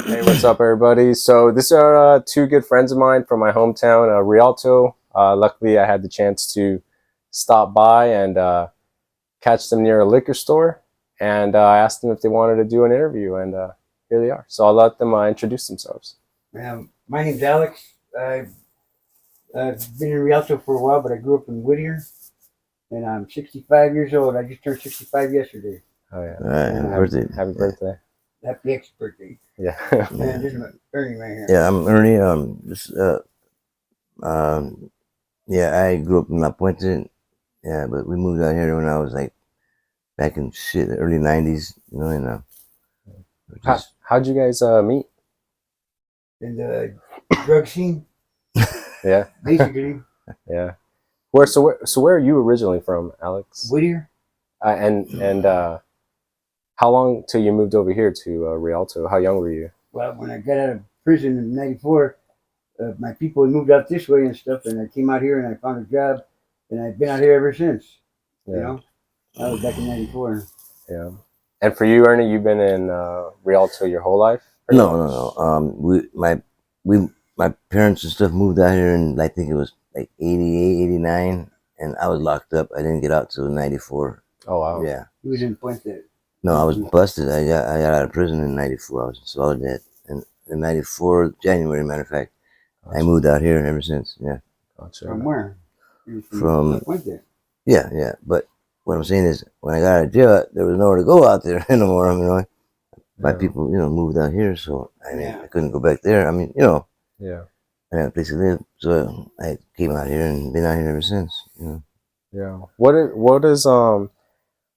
Hey, what's up, everybody? So these are two good friends of mine from my hometown, Rialto. Luckily, I had the chance to stop by and catch them near a liquor store, and I asked them if they wanted to do an interview, and here they are. So I'll let them introduce themselves. My name's Alex. I've been in Rialto for a while, but I grew up in Whittier, and I'm 65 years old. I just turned 65 yesterday. Oh yeah! All right, happy birthday. Happy birthday! Happy extra birthday. Yeah. And this is Ernie right here. Yeah, I'm Ernie. Yeah, I grew up in La Puente. Yeah, but we moved out here when I was like back in the early '90s. You know, and How'd you guys meet? In the drug scene, Yeah. basically. Yeah. Where are you originally from, Alex? Whittier. And how long till you moved over here to Rialto? How young were you? Well, when I got out of prison in '94, my people had moved out this way and stuff, and I came out here and I found a job, and I've been out here ever since. Yeah. You know, that was back in '94. Yeah. And for you, Ernie, you've been in Rialto your whole life? No. My parents and stuff moved out here, and I think it was like '88, '89, and I was locked up. I didn't get out till '94. Oh wow. Yeah. He was in Puente. No, I was busted. I got out of prison in '94. I was in Soledad, and in '94 January, matter of fact, Gotcha. I moved out here ever since. Yeah. Gotcha. From where? From Puente. Yeah. But what I'm saying is, when I got out of jail, there was nowhere to go out there anymore. My people, moved out here, so I couldn't go back there. Yeah. I had a place to live, so I came out here and been out here ever since. Yeah. What is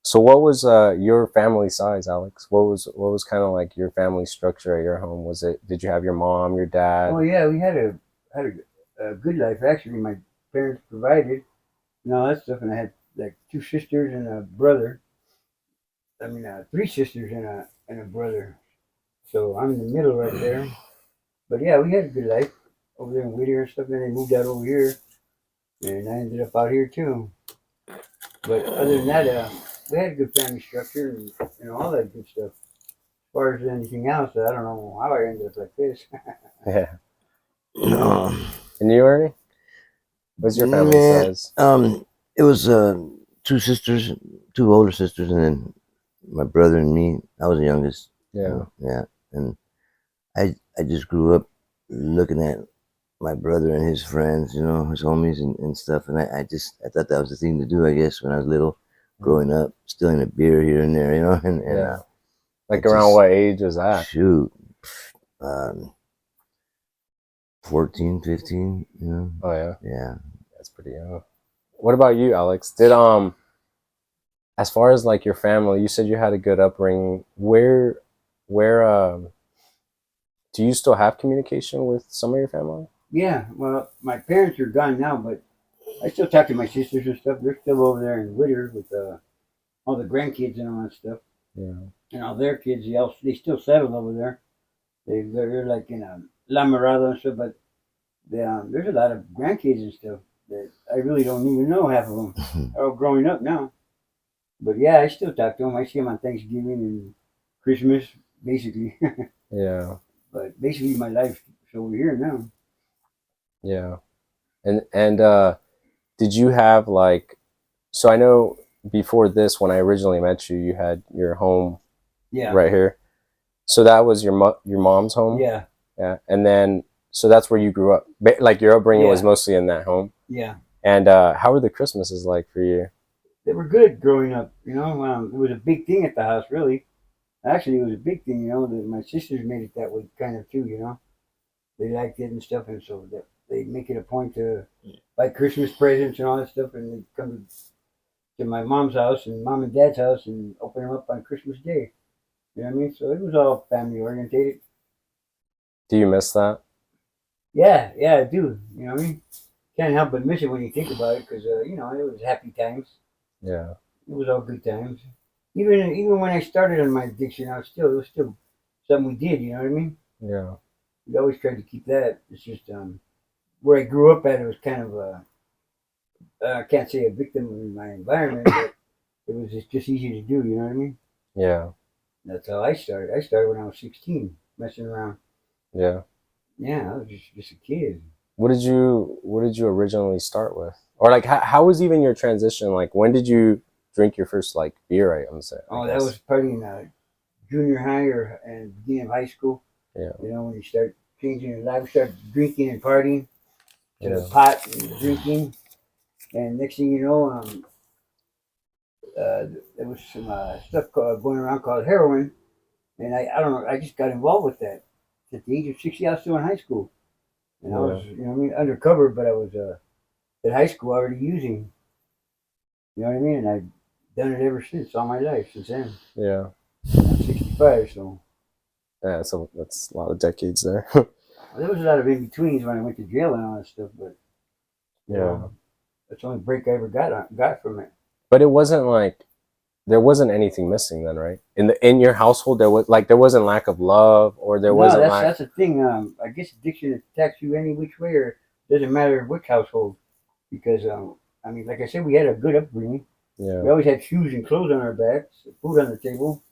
so what was your family size, Alex? What was kind of like your family structure at your home? Did you have your mom, your dad? Oh yeah, we had a good life actually. My parents provided and all that stuff, and I had like two sisters and a brother. Three sisters and a brother. So I'm in the middle right there. But yeah, we had a good life over there in Whittier and stuff. Then they moved out over here, and I ended up out here too. But other than that, we had a good family structure and all that good stuff. As far as anything else, I don't know how I ended up like this. Yeah. Um, And you, Ernie? What's your family size? It was two sisters, two older sisters, and then my brother and me. I was the youngest. Yeah. Yeah, and I just grew up looking at my brother and his friends, his homies and stuff, and I thought that was the thing to do, I guess, when I was little, growing up, stealing a beer here and there, and Yeah. Like around what age was that? Shoot, 14, 15, Oh yeah. Yeah. That's pretty young. What about you, Alex? Did as far as like your family, you said you had a good upbringing. Where do you still have communication with some of your family? Yeah, well, my parents are gone now, but I still talk to my sisters and stuff. They're still over there in Whittier with all the grandkids and all that stuff. Yeah. And all their kids, they still settled over there. They're like in La Mirada and stuff, but there's a lot of grandkids and stuff that I really don't even know half of them. They're all growing up now. But yeah, I still talk to them. I see them on Thanksgiving and Christmas, basically. Yeah. But basically, my life is over here now. Yeah. And did you have like, so I know before this, when I originally met you, you had your home right here. So that was your mom's home? Yeah. Yeah. And then, so that's where you grew up. Like your upbringing was mostly in that home? Yeah. And how were the Christmases like for you? They were good growing up, it was a big thing at the house, really. Actually, it was a big thing, that my sisters made it that way kind of too, They liked it and stuff, and so they make it a point to buy Christmas presents and all that stuff, and they come to my mom's house and mom and dad's house and open them up on Christmas Day. You know what I mean? So it was all family orientated. Do you miss that? Yeah, I do. You know what I mean? Can't help but miss it when you think about it, because it was happy times. Yeah. It was all good times. Even when I started on my addiction, it was still something we did. You know what I mean? Yeah. We always tried to keep that. It's just where I grew up at. It was kind of I can't say a victim of my environment, but it was just easy to do. You know what I mean? Yeah. That's how I started. I started when I was 16. messing around. Yeah. Yeah, I was just a kid. What did you originally start with? Or like how was even your transition? Like when did you drink your first like beer, I'm saying, I Oh, that guess. was probably in junior high or and beginning of high school. Yeah. You know, when you start changing your life, start drinking and partying to the Yeah. pot and drinking, and next thing you know, there was some stuff going around called heroin, and I don't know, I just got involved with that. At the age of 60, I was still in high school, and I Yeah. was, you know, what I mean, undercover, but I was at high school already using. You know what I mean? And I've done it ever since, all my life since then. Yeah. And I'm 65, so Yeah, so that's a lot of decades there. there was a lot of in betweens when I went to jail and all that stuff, but you Yeah. know, that's the only break I ever got from it. But it wasn't like there wasn't anything missing then, right? In your household there was like there wasn't lack of love or there No, wasn't lack. that's the thing. I guess addiction attacks you any which way, or doesn't matter which household, because I mean, like I said, we had a good upbringing. We Yeah. always had shoes and clothes on our backs, food on the table.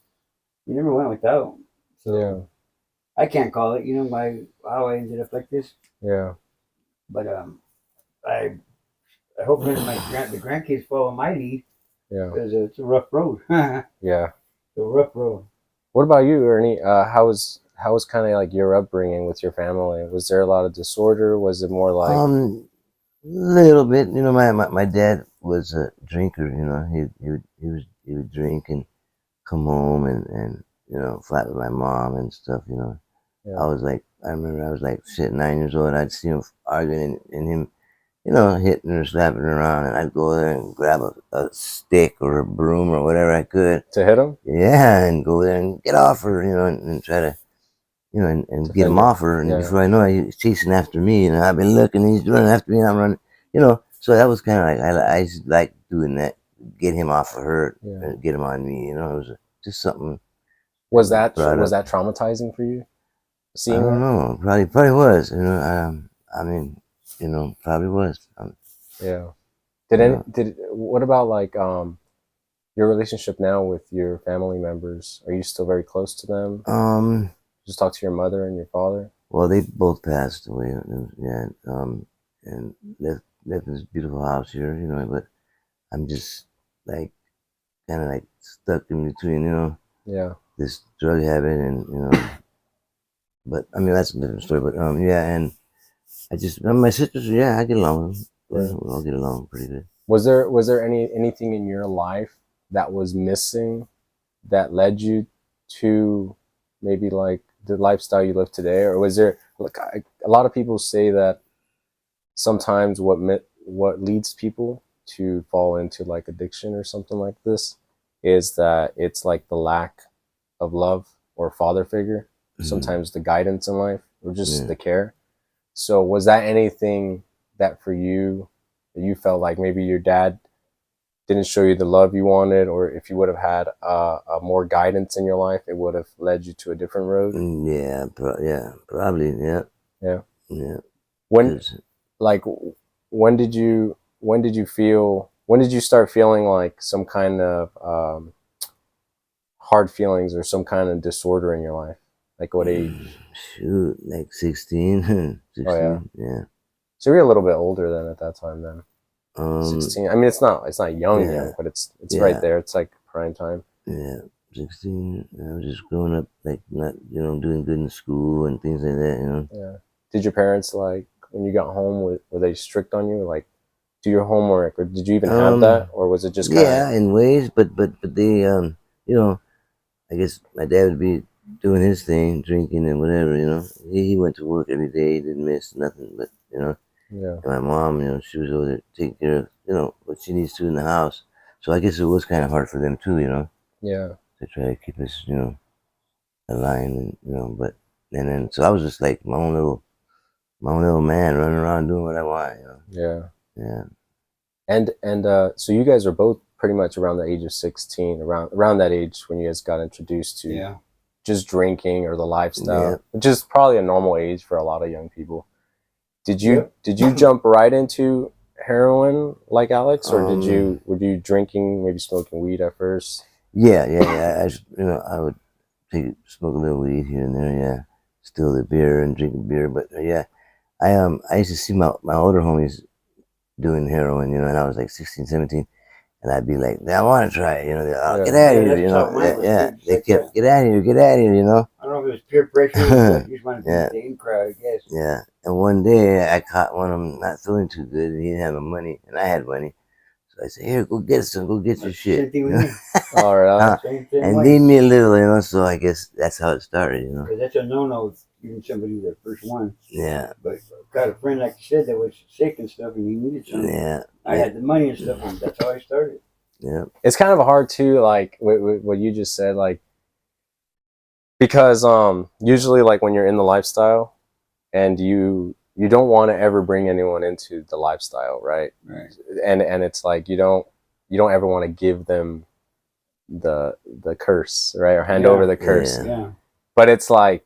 We never went without. Yeah. So I can't call it, you know, how I ended up like this. Yeah. But I I hope none of the grandkids follow my lead Yeah. because it's a rough road. It's Yeah. a rough road. What about you, Ernie? How was kind of like your upbringing with your family? Was there a lot of disorder? Was it more like Little bit. You know, my dad was a drinker. You know, he would drink and come home and fight with my mom and stuff. You know, yeah, I remember I was like shit 9 years old. I'd see him arguing and him, hitting or slapping her around, and I'd go there and grab a stick or a broom or whatever I could. to hit him, Yeah, and go there and get off her, and try to, and get him defend it? off her. And Yeah, before I know it, he's chasing after me, and I've been looking, he's running after me, and I'm running, So that was kind of like, I just like doing that, get him off of her, yeah. and get him on me, It was just something that Was was that brought was up. that traumatizing for you? I Seeing don't that? know, probably was, I mean, probably was. Yeah. You know, What about like your relationship now with your family members? Are you still very close to them? um, Just talk to your mother and your father. well, they both passed away, yeah, and left this beautiful house here, but I'm just like kind of like stuck in between, Yeah, this drug habit and but I mean that's a different story. But yeah, and my sisters, yeah, I get along with them. yeah. We all get along pretty good. Was there anything in your life that was missing that led you to maybe like the lifestyle you live today, or was there like a lot of people say that sometimes what leads people to fall into like addiction or something like this is that it's like the lack of love or father figure, Mhm. sometimes the guidance in life or just Yeah. the care. So was that anything that for you that you felt like maybe your dad didn't show you the love you wanted, or if you would have had a more guidance in your life, it would have led you to a different road? Yeah, yeah, probably, yeah, Yeah. yeah. When Cause like when did you start feeling like some kind of hard feelings or some kind of disorder in your life? Like what age? shoot, like 16, Oh yeah. 16, yeah. So you're a little bit older than at that time then. Um, 16. I mean it's not young, yeah, but it's right yeah, there. It's like prime time. yeah. 16. I was just growing up, like not, doing good in school and things like that. Yeah. Did your parents like when you got home were they strict on you like do your homework or did you even have that Um, or was it just kind of yeah, in ways, but they, you know, I guess my dad would be doing his thing, drinking and whatever. He went to work every day, he didn't miss nothing. But yeah. and my mom, she was over there taking care of, what she needs to in the house. So I guess it was kind of hard for them too, Yeah. to try to keep us, aligned and but and then so I was just like my own little man running around doing what I want. Yeah. Yeah. And so you guys are both pretty much around the age of 16, around that age when you guys got introduced to Yeah. just drinking or the Yeah. lifestyle, which is probably a normal age for a lot of young people. Did you Yep. did you jump right into heroin like Alex, or Um. were you drinking, maybe smoking weed at first? Yeah. Yeah. Yeah. I would take smoke a little weed here and there. Yeah. steal the beer and drink beer. But yeah, I used to see my older homies doing heroin, you know, and I was like 16, 17. And I'd be like, I want to try it, you know. Oh, get Yeah. out of Yeah, here, that's you how know. mine Yeah, was yeah. too. Just They like that. kept, get out of here, you know. I don't know if it was peer pressure or what. You just want to be Yeah, the in crowd, I guess. yeah. And one day I caught one of them not feeling too good, and he didn't have no money, and I had money. So I said, here, go get some, go get your That's the same shit. thing You with know? me. All right. Same And way. leave me a little, you know. So I guess that's how it started, you know. Because that's a no-no, giving somebody the first one. Yeah, But got a friend, like you said, that was sick and stuff, and he needed some. yeah, I had the money and stuff, and that's how I started. yeah. It's kind of hard too, like what you just said, like because usually like when you're in the lifestyle and you don't want to ever bring anyone into the lifestyle, right? Right. And it's like you don't ever want to give them the curse, right? Or hand Yeah. over the curse. Yeah. Yeah. But it's like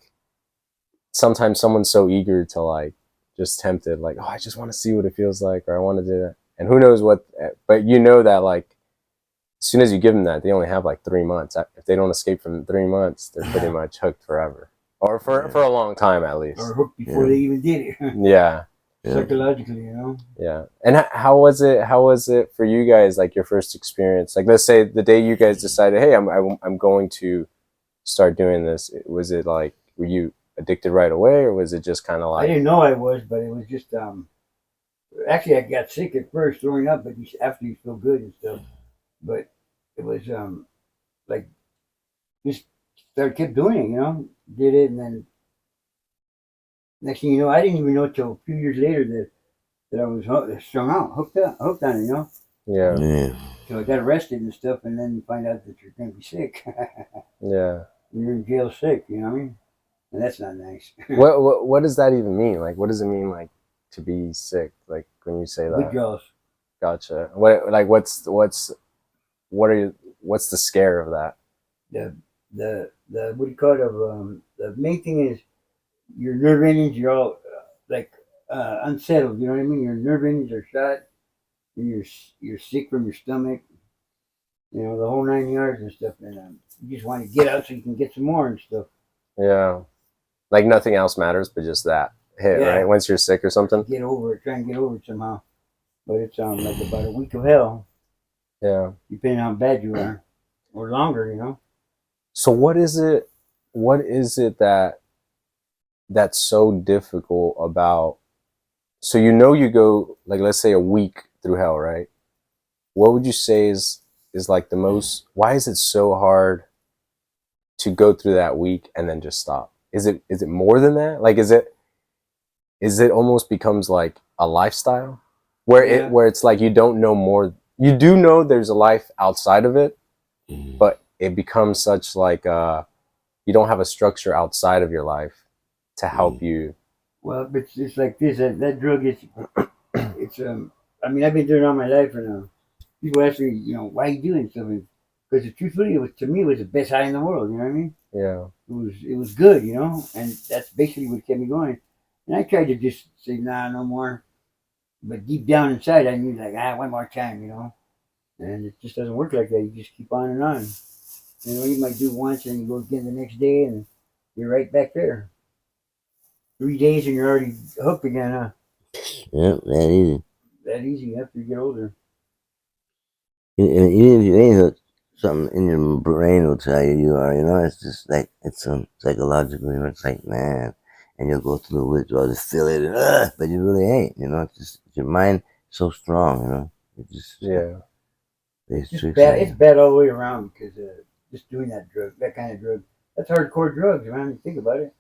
sometimes someone's so eager to like just tempted, like, oh, I just want to see what it feels like, or I want to do that. And who knows what, but you know that like as soon as you give them that, they only have like 3 months. If they don't escape from 3 months, they're pretty much hooked forever, or for a long time at least. Or hooked before they even did it. Yeah, Yeah. Psychologically, you know. yeah. And how was it? How was it for you guys? Like your first experience? Like let's say the day you guys decided, hey, I'm going to start doing this. Was it like were you addicted right away, or was it just kind of I like didn't know I was, but it was just actually I got sick at first, throwing up, but after you feel good and stuff. But it was like just kept doing it, you know. Did it, and then next thing you know, I didn't even know till a few years later that I was strung out, hooked on it, you know. yeah, Yeah. So I got arrested and stuff, and then you find out that you're going to be sick. yeah? You're in jail sick, you know what I mean? And that's not nice. What does that even mean? Like, what does it mean like to be sick? Like when you say that? Withdrawals. Gotcha. What's the scare of that? The what do you call it? The main thing is your nerve endings. You're all like unsettled. You know what I mean? Your nerve endings are shot. And you're sick from your stomach. You know the whole 9 yards and stuff. And you just want to get out so you can get some more and stuff. Yeah, like nothing else matters, but just that hit, Yeah. right? Once you're sick or something. Get over it. Try and get over it somehow. But it's like about a week of hell, Yeah. depending on how bad you are, or longer. You know. So what is it? What is it that's so difficult about? So you go like let's say a week through hell, right? What would you say is like the most? Why is it so hard to go through that week and then just stop? Is it more than that? Like is it almost becomes like a lifestyle where Yeah. it's like you don't know more. You do know there's a life outside of it, but it becomes such like you don't have a structure outside of your life to help you. Well, it's like this. That drug is. It's I mean, I've been doing it all my life, and people ask me, you know, why are you doing something? Because truthfully, to me, it was the best high in the world. You know what I mean? Yeah, It was good, you know, and that's basically what kept me going. And I tried to just say, nah, no more. But deep down inside, I knew like, one more time, you know. And it just doesn't work like that. You just keep on and on. You know, you might do once, and you go again the next day, and you're right back there. 3 days, and you're already hooked again, huh? Yep, that easy. That easy after you get older. And even if you ain't hooked, something in your brain will tell you you are. You know, it's just like it's psychological. You know, it's like man, and you'll go through the withdrawal, just feel it, and, but you really ain't. You know, it's just your mind so strong. You know, it just yeah, plays It's tricks bad. on It's you. bad all the way around because just doing that kind of drug, that's hardcore drugs, man. You think about it.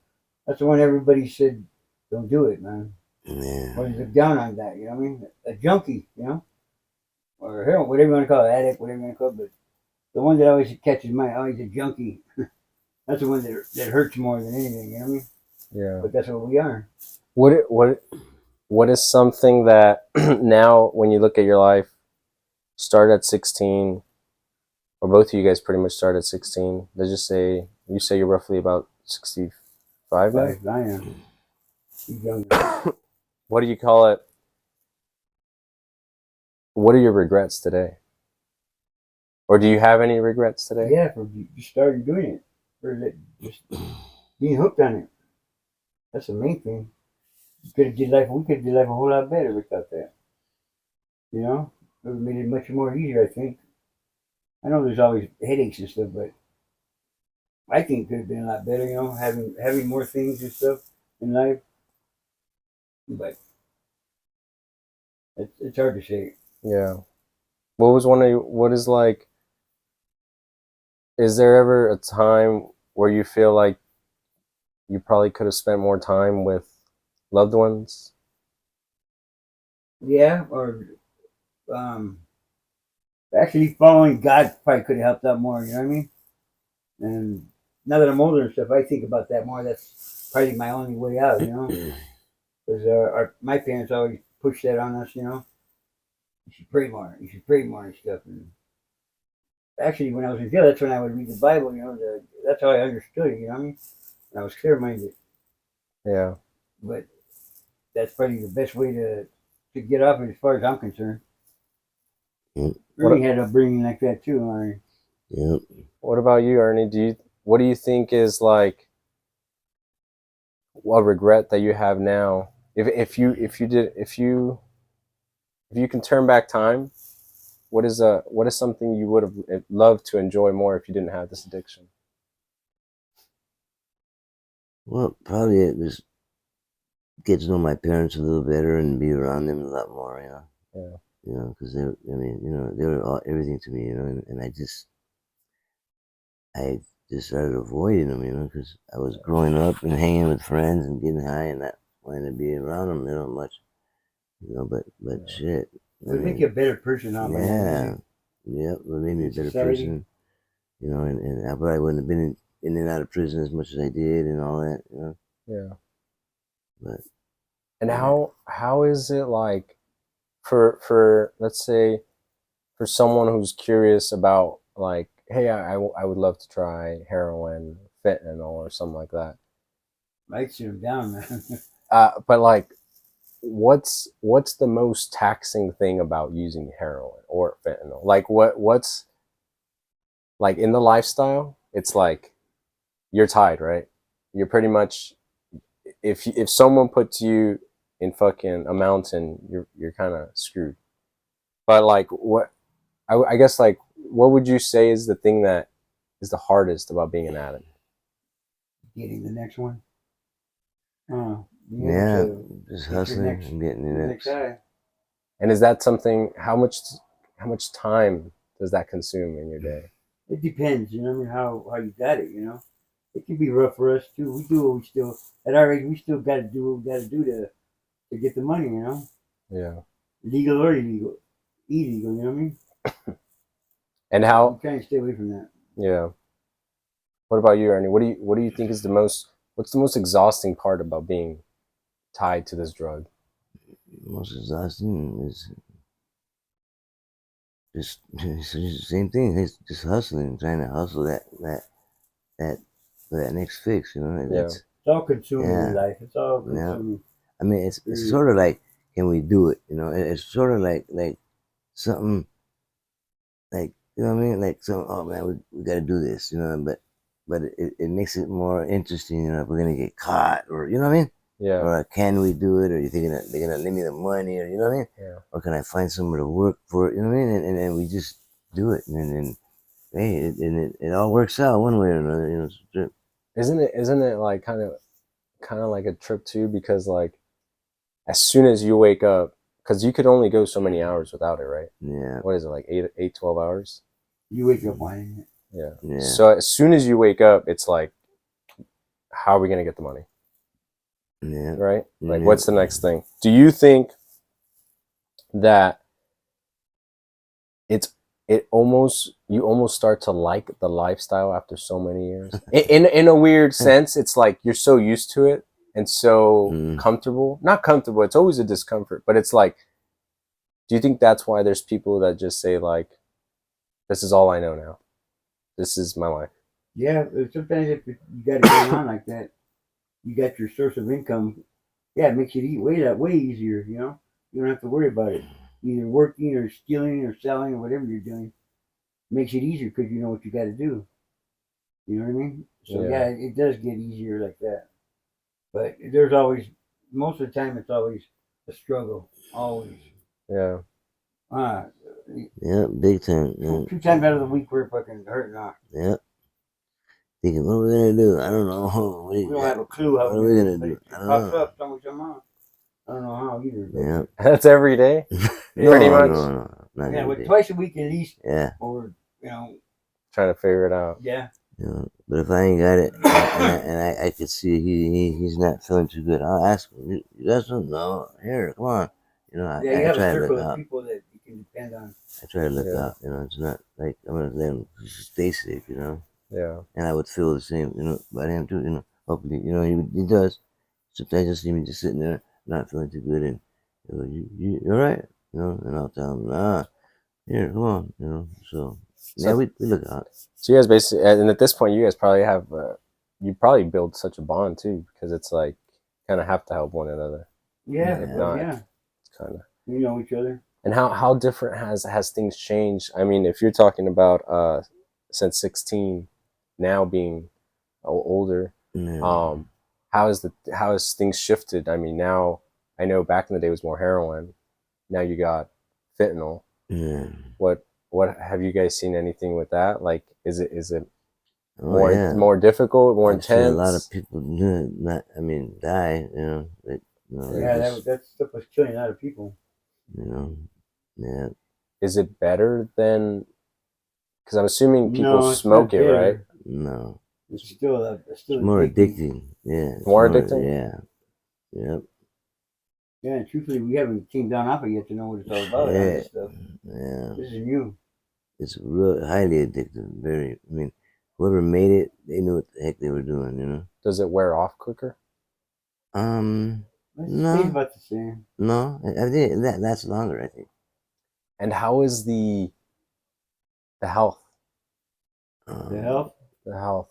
That's the one everybody said, don't do it, man. Yeah, Or look down on that. You know what I mean? A junkie, you know, or heroin, whatever you want to call it, addict, whatever you want to call it. But the one that always catches my eye, he's a junkie. That's the one that hurts more than anything. You know what I mean? yeah. But that's what we are. What is something that now when you look at your life, start at 16, or both of you guys pretty much start at 16. Let's just say you say you're roughly about 65 now. I am. He's younger. What do you call it? What are your regrets today? Or do you have any regrets today? Yeah, for just starting doing it, for just being hooked on it. That's the main thing. We could have did life a whole lot better without that. You know, it would have made it much more easier. I think. I know there's always headaches and stuff, but I think it could have been a lot better. You know, having more things and stuff in life. But it's hard to say. Yeah. What was one of you, what is like, is there ever a time where you feel like you probably could have spent more time with loved ones? Yeah, or um, actually following God probably could have helped out more. You know what I mean? And now that I'm older and stuff, I think about that more. That's probably my only way out. You know, because my parents always pushed that on us. You know, you should pray more. You should pray more and stuff. And actually, when I was in jail, that's when I would read the Bible. You know, that's how I understood it. You know what I mean? And I was clear minded. Yeah. But that's probably the best way to get off it, as far as I'm concerned. Yep. Ernie had upbringing like that too. Yep. What about you, Ernie? What do you think is like a regret that you have now? If you can turn back time, what is something you would have loved to enjoy more if you didn't have this addiction? Well, probably it was get to know my parents a little better and be around them a lot more. Yeah. You know, because they were everything to me. And I just started avoiding them. Because I was growing up and hanging with friends and getting high and not wanting to be around them, much. But Yeah. shit. It would make you a better person, huh? Yeah. Yep, it made me a better Society. person. And I probably wouldn't have been in and out of prison as much as I did and all that. Yeah. But And yeah. how is it like for let's say for someone who's curious about like, hey, I would love to try heroin, fentanyl, or something like that. I'd sit him down, man. But like, what's the most taxing thing about using heroin or fentanyl? Like, what's like in the lifestyle? It's like you're tied, right? You're pretty much if someone puts you in fucking a mountain, you're kind of screwed. But like, I guess like, what would you say is the thing that is the hardest about being an addict? Getting the next one. Being able Yeah, to just get your hustling next and getting the your next next. high. And is that something? How much time does that consume in your day? It depends, you know. I mean, how you got it, you know. It can be rough for us too. We do what we still at our age. We still got to do what we got to do to get the money, you know. Yeah. Legal or illegal, illegal. You know what I mean? And We how? try and stay away from that. Yeah. What about you, Ernie? What do you think is the most? What's the most exhausting part about being tied to this drug? Most exhausting is just it's just the same thing. It's just hustling, trying to hustle that for that next fix. Yeah. That's It's all consuming in yeah, life. It's all yeah. consuming. I mean, it's sort of like, can we do it? It's sort of like something like, what I mean, like some, oh man, we got to do this, but it makes it more interesting. If we're gonna get caught, or what I mean, Yeah. or can we do it? Or you thinking that they're gonna lend me the money, or what I mean, Yeah. or can I find somewhere to work for it? You know what I mean? And we just do it, and then hey, it all works out one way or another. Isn't it like kind of like a trip too? Because like as soon as you wake up, because you could only go so many hours without it, right? Yeah, What is it like 12 hours? You wake up wanting it. Yeah. yeah. So as soon as you wake up, it's like, how are we gonna get the money? Yeah, Right? Like, yeah. what's the next thing? Do you think that it's it almost you almost start to like the lifestyle after so many years? In a weird sense, it's like you're so used to it and so Mm. comfortable. Not comfortable. It's always a discomfort, but it's like, do you think that's why there's people that just say like, this is all I know now. This is my life. Yeah, sometimes if you got it going on like that, you got your source of income. Yeah, it makes it way easier. You know, you don't have to worry about it. Either working or stealing or selling or whatever you're doing makes it easier because you know what you got to do. You know what I mean? So Yeah. yeah, it does get easier like that. But there's always, most of the time, it's always a struggle. Always. Yeah. Uh, Yeah, big time. Yeah. 2 times out of the week, we're fucking hurting off. Yeah. Thinking, what are we gonna do? I don't know. What, We don't have a clue how what are we gonna do? It I don't pops know. up somehow. I don't know how either. Yeah. That's every day. No, Pretty much. no, not Yeah, every but day. twice a week at least. Yeah. Or, you know, Trying to figure it out. yeah. You know, but if I ain't got it, and I could see he's not feeling too good, I'll ask him. You got something? No. Here, come on. You know, Yeah, you I have a try to circle look of out. people that you can depend on. I try to look Yeah. out. You know, it's not like I'm gonna let him stay sick. You know, Yeah. and I would feel the same. You know, about him too. You know, hopefully, you know, he does. Sometimes I see me just sitting there, not feeling too good, and you all right? You know, and I'll tell him, nah, here, come on. You know, so yeah, So, we look out. so you guys basically, and at this point, you guys probably have, you probably build such a bond too, because it's like kind of have to help one another. Yeah, If Yeah. not, yeah. it's kind of. We know each other. And how different has things changed? I mean, if you're talking about since 16, now being older, Yeah. how has things shifted? I mean, now I know back in the day it was more heroin. Now you got fentanyl. Yeah. What have you guys seen anything with that? Like, is it Oh yeah. more difficult, more I've seen a lot of intense? people die. You know, Yeah, just, that stuff was killing a lot of people. you know, yeah. Is it better than? Because I'm assuming people No, it's smoke not it, right? better. No, It's still it's more addicting. addicting. Yeah, it's More addicting? Yeah, yep. Yeah, and truthfully, we haven't came down off it yet to know what it's all about on Yeah, this stuff. yeah. This is new. It's real highly addictive. Very. I mean, whoever made it, they knew what the heck they were doing. You know. Does it wear off quicker? It No, stays about the same. no. I think that's longer. I think. And how is the health? The health? The health.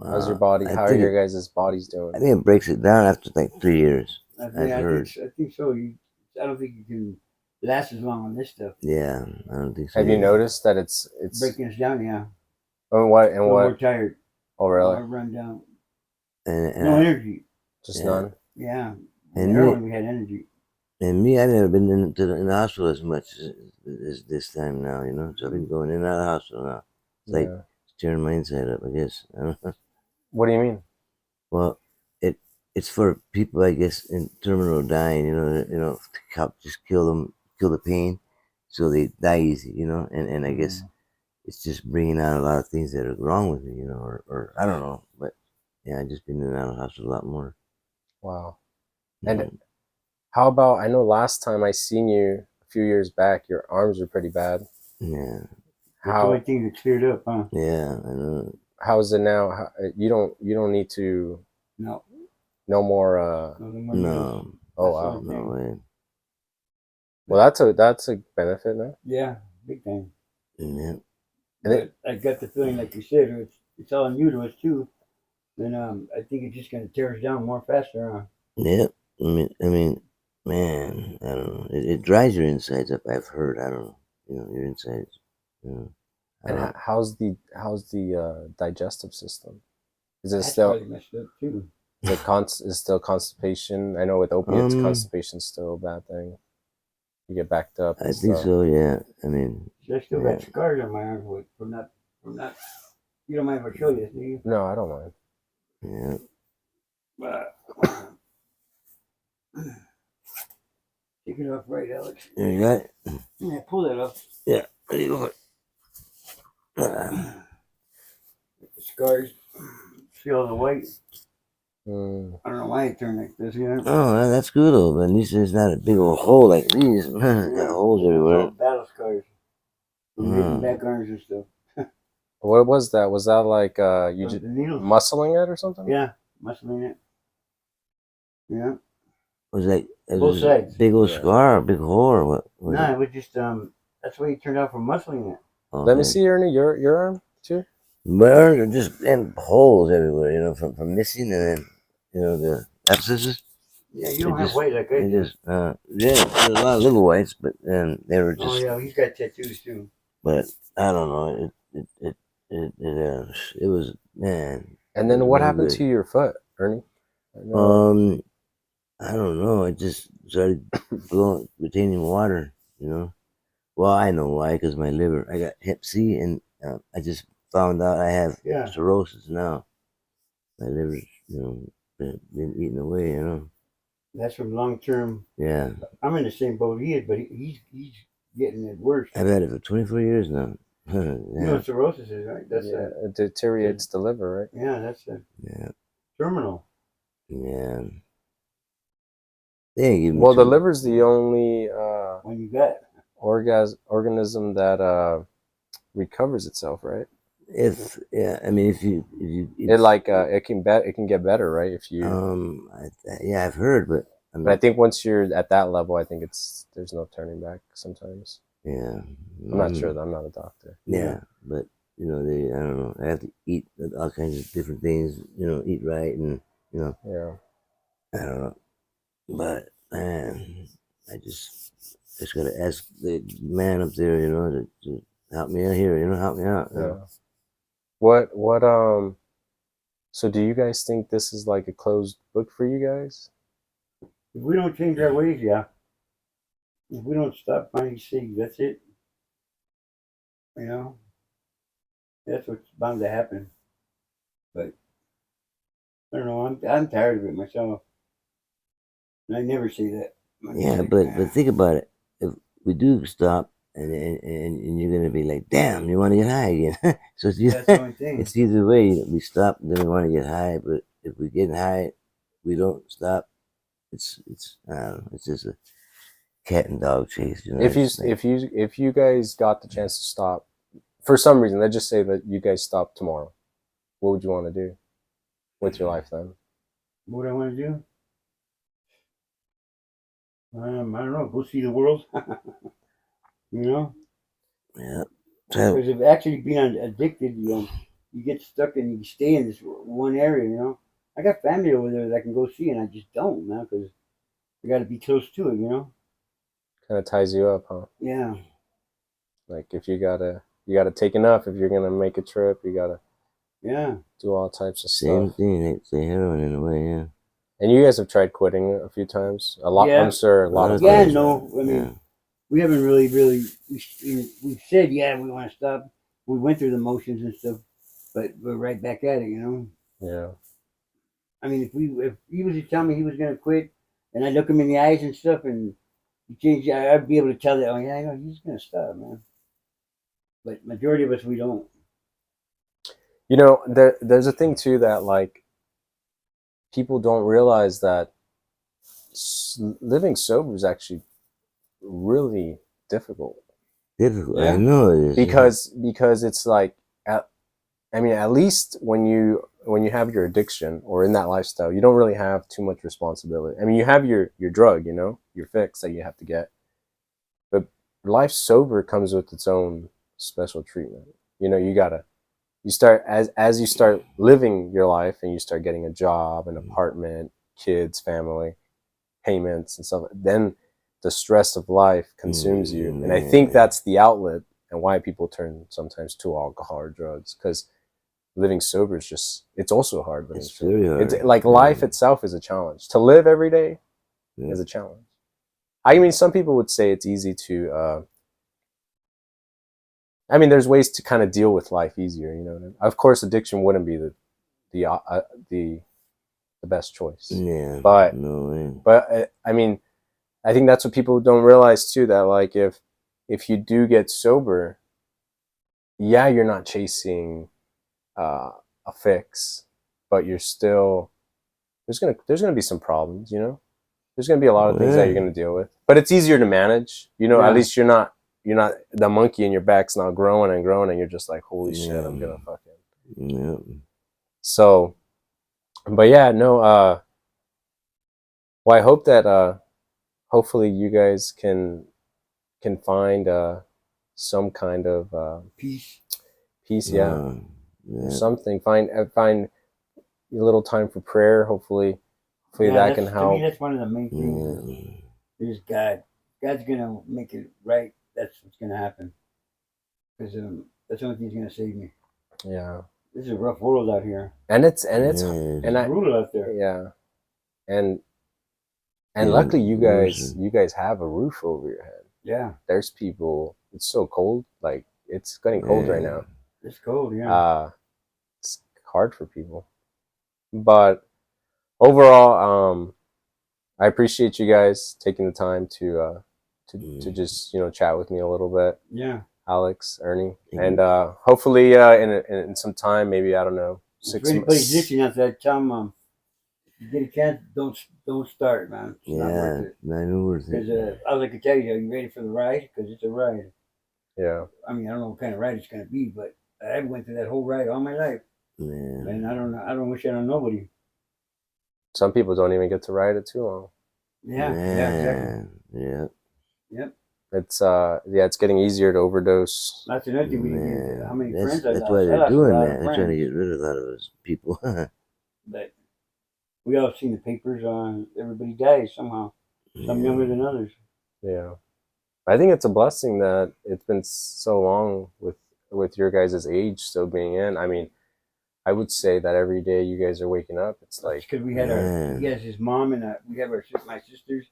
How's your Uh, body? I How are think your it, guys' bodies doing? I think it breaks it down after like 3 years. I've heard. I think so. I don't think you can last as long on this stuff. Yeah, I don't think so. Have you either. noticed that it's Breaking us down, yeah. and what So we're tired. Oh really? Run down. And No energy. Just yeah. none. Yeah. And Heroin, we had energy. me, I've never been in the hospital as much as this time now. You know, so I've been going in and out of the hospital now. It's like Yeah. tearing my inside up. I guess. I don't know. What do you mean? Well, it's for people, I guess, in terminal dying. To help just kill them, kill the pain, so they die easy. You know, and I guess it's just bringing out a lot of things that are wrong with me. You know, or I don't know, but yeah, I just been in and out of the hospital a lot more. Wow. You And know? how about, I know last time I seen you a few years back, your arms were pretty bad. Yeah, That's the only thing that cleared up, huh? yeah, I know. How is it now? You don't need to No. no more more needles. No, oh That's the wow. only no thing. way. Well, that's a benefit now. Yeah, big time. Yeah, But I got the feeling, like you said, it's all new to us too. And I think it's just gonna tear us down more faster, huh? yeah. I mean, man, I don't know. It dries your insides up. I've heard. I don't know. Your insides. You know, I And don't. how's the digestive system? Is it That's still probably messed up too. is still constipation? I know with opiates, constipation's still a bad thing. You get backed up I and think stuff. so. Yeah. I mean, See, I still yeah. got scars on my arms from not. You don't mind if I show you, do you? No, I don't mind. Yeah. Take it off right, Alex. You got it. Yeah, pull that off. Yeah. There you go. The scars. See all the white? Mm. I don't know why it turned like this, you know? Oh, that's good though. But at least it's not a big old hole like these. Got holes everywhere. Battle scars. From hitting back arms and stuff. What was that? Was that like you The just needles. muscling it or something? Yeah, must have been it. Yeah. Was like Both sides. big old Yeah. scar, a big hole, or what? No, it was just that's why he turned out from muscling it. Okay. Let me see, Ernie, your arm too. Burns are just and holes everywhere, from missing, and then the abscesses. Yeah, you don't have white like I They do. just yeah, there's a lot of little whites, but then they were just. Oh yeah, he's got tattoos too. But I don't know. It was, man. And then it was what no happened good. to your foot, Ernie? I know. I don't know. I just started retaining water. You know. Well, I know why, because my liver. I got Hep C, and I just found out I have Yeah. cirrhosis now. My liver's, been eaten away. You know. That's from long term. Yeah. I'm in the same boat he is, but he's getting it worse. I've had it for 24 years now. You know what cirrhosis is, right? That's Yeah, it deteriorates the liver, right? yeah, that's a Yeah. terminal. Yeah. They ain't giving me Well, the too. liver's the only When you got organism that recovers itself, right? I mean, if you, It it's, like it can get better, right? If you, yeah, I've heard, but I'm but I not. think once you're at that level, I think there's no turning back. Sometimes Yeah. I'm not sure though. I'm not a doctor. Yeah, but I don't know. I have to eat all kinds of different things. Eat right, and you know, Yeah. I don't know. But man, I just gotta ask the man up there, to help me out here. Help me out. Yeah. What. So do you guys think this is like a closed book for you guys? if we don't change our ways, yeah. If we don't stop finding cigs, that's it. You know, that's what's bound to happen. But I don't know. I'm tired of it myself. And I never say that. I'm just Yeah, like, but think about it. If we do stop, and you're gonna be like, damn, you want to get high again. So that's the only thing. it's either way. We stop, then we want to get high. But if we get high, we don't stop. It's I don't know. It's just a cat and dog chase. If you It's like, if you guys got the chance to stop for some reason, let's just say that you guys stop tomorrow, what would you want to do with your life then? What I want to do? I don't know. Go see the world. You know, yeah. So because if actually being addicted, you get stuck and you stay in this one area. You know, I got family over there that I can go see, and I just don't now because I got to be close to it. You know. Kind of ties you up, huh? Yeah. Like if you gotta take enough if you're gonna make a trip, you gotta Yeah. do all types of same stuff. thing. It's a heroin in a way. Yeah. And you guys have tried quitting a few times. A lot, I'm Yeah. sure, a A lot lot of of Yeah. times, times. right? No. I Yeah. mean, we haven't really. We've said yeah we want to stop. We went through the motions and stuff, but we're right back at it. You know. Yeah, I mean, if he was to tell me he was gonna quit, and I look him in the eyes and stuff, and he changed, I'd be able to tell that. Oh yeah, I know he's gonna stop, man. But majority of us we don't. you know, there's a thing too that like people don't realize that living sober is actually really difficult Difficult. I Yeah. know it is. because it's like I mean, at least when you have your addiction or in that lifestyle, you don't really have too much responsibility. I mean, you have your drug, your fix that you have to get, but life sober comes with its own special treatment. You gotta you start as you start living your life and you start getting a job, an apartment, kids, family, payments, and stuff. Then the stress of life consumes you, and I think Yeah. that's the outlet and why people turn sometimes to alcohol or drugs because living sober is just it's also hard living It's sober. very It's hard. like life itself is a challenge. To live every day Yeah. is a challenge. I mean, some people would say it's easy to. I mean, there's ways to kind of deal with life easier. You know what I mean? Of course, addiction wouldn't be the uh, uh, the the best choice, Yeah. but No way. I mean, I think that's what people don't realize too. That like if you do get sober, yeah, you're not chasing uh, a fix, but you're still there's gonna be some problems. There's gonna be a lot of Oh things that you're yeah. gonna deal with, but it's easier to manage. At Yeah. least you're not the monkey in your back's not growing and growing, and you're just like, holy shit, Yeah. I'm gonna fucking. Yeah. So, but yeah, no. Well, I hope that hopefully you guys can find some kind of Peace. peace. Yeah, or Yeah. something. Find a little time for prayer. Hopefully Yeah, that can that's to me. help. That's one of the main things. Yeah. Is God. God's gonna make it right. That's what's gonna happen. Because that's the only thing that's gonna save me. Yeah, This is a rough world out here. and it's Yeah. and It's I brutal out there. yeah. and Yeah, luckily you worse. guys have a roof over your head. Yeah, There's people. It's so cold. Like it's getting cold right Yeah. now. it's cold. Yeah. It's hard for people. But overall, I appreciate you guys taking the time to just chat with me a little bit, Yeah. Alex, Ernie, Thank and you. hopefully in some time, maybe I don't know, If 6 anybody's months. listening out there, tell them if you get a chance, don't start, man. It's not worth Yeah, it. not even worth Because it. all I can tell you, are you ready for the ride? Because it's a ride. Yeah, I mean, I don't know what kind of ride it's gonna be, but I went through that whole ride all my life, Yeah. and I don't know. I don't wish it on nobody. some people don't even get to ride it too long. Yeah. Yeah. Exactly. Yeah. Yep. It's yeah, it's getting easier to overdose. That's another thing we can do. How Man, many friends I that's why lost? I they're lost a doing lot that. of They're trying to friends, get rid of a lot of those people. but we all seen the papers on everybody dies somehow. Some younger than others. Yeah, I think it's a blessing that it's been so long with your guys' age still being in. I mean, I would say that every day you guys are waking up, it's That's like, because we had Man. he has his mom and we have my sisters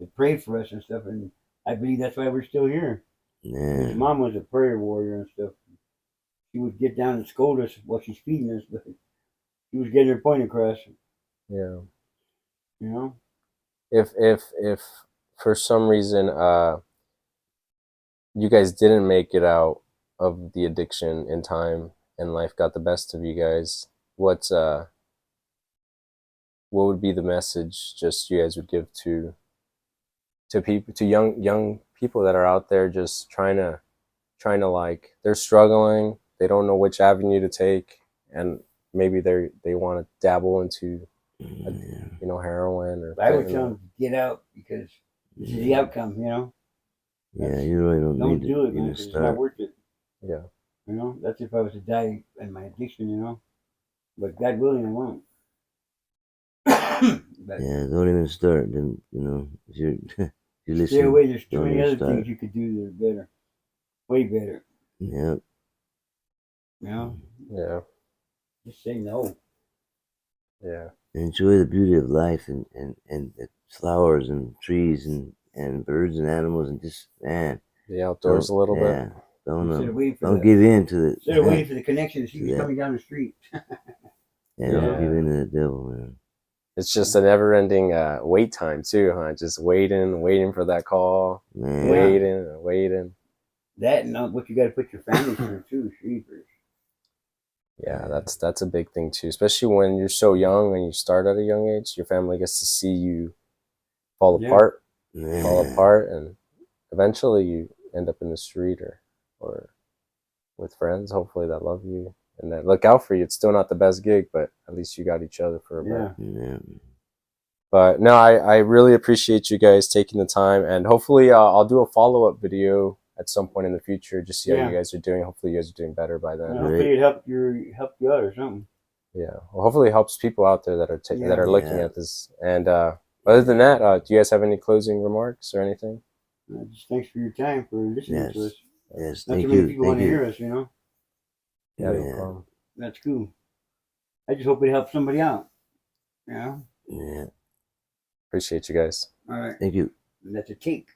that prayed for us and stuff, and I believe that's why we're still here. His Man. mom was a prayer warrior and stuff. She would get down and scold us while she's feeding us, but she was getting her point across. yeah. You know? If for some reason you guys didn't make it out of the addiction in time and life got the best of you guys, what's what would be the message just you guys would give to people, to young people that are out there just trying to like, they're struggling, they don't know which avenue to take, and maybe they want to dabble into a, heroin or But I would tell fentanyl. them to get out because this is the outcome. You know? Yeah, you really don't Don't need do to it, man, even because it's not start. worth it. Yeah, You know? That's if I was to die in my addiction. You know? But God willing, I won't. But Yeah, don't even start. Then if you're if you stay listen, away. There's too don't many even other start. things you could do that are better, way better. Yep. You know? yeah, Just say no. yeah, Enjoy the beauty of life and the flowers and trees and birds and animals and just the outdoors don't a little bit. yeah don't Instead of waiting for don't give in to instead of the waiting for the connection to see to who's that. coming down the street. Yeah, don't give Yeah, in to the devil, man. it's just a never-ending wait time too, huh? Just waiting for that call, Man, Yeah. waiting. That and what you got to put your family through too, Sheepers. Yeah, that's a big thing too, especially when you're so young and you start at a young age. Your family gets to see you fall Yeah. man, apart, and eventually you end up in the street or with friends, hopefully, that love you and that look out for you. It's still not the best gig, but at least you got each other for a bit. Yeah. yeah. But no, I really appreciate you guys taking the time, and hopefully I'll do a follow-up video at some point in the future, just see how you Yeah. guys are doing. Hopefully you guys are doing better by then. Well, hopefully it helped you out or something. Yeah, well, hopefully it helps people out there that are that are looking Yeah. at this. And other than that, do you guys have any closing remarks or anything? Just thanks for your time for listening to Yes, us. yes. Not too Thank many you, people thank want to you. hear us, you know. Yeah, no Yeah, problem. That's cool. I just hope it helps somebody out. You know. yeah. Appreciate you guys. All right. Thank you. That's a take.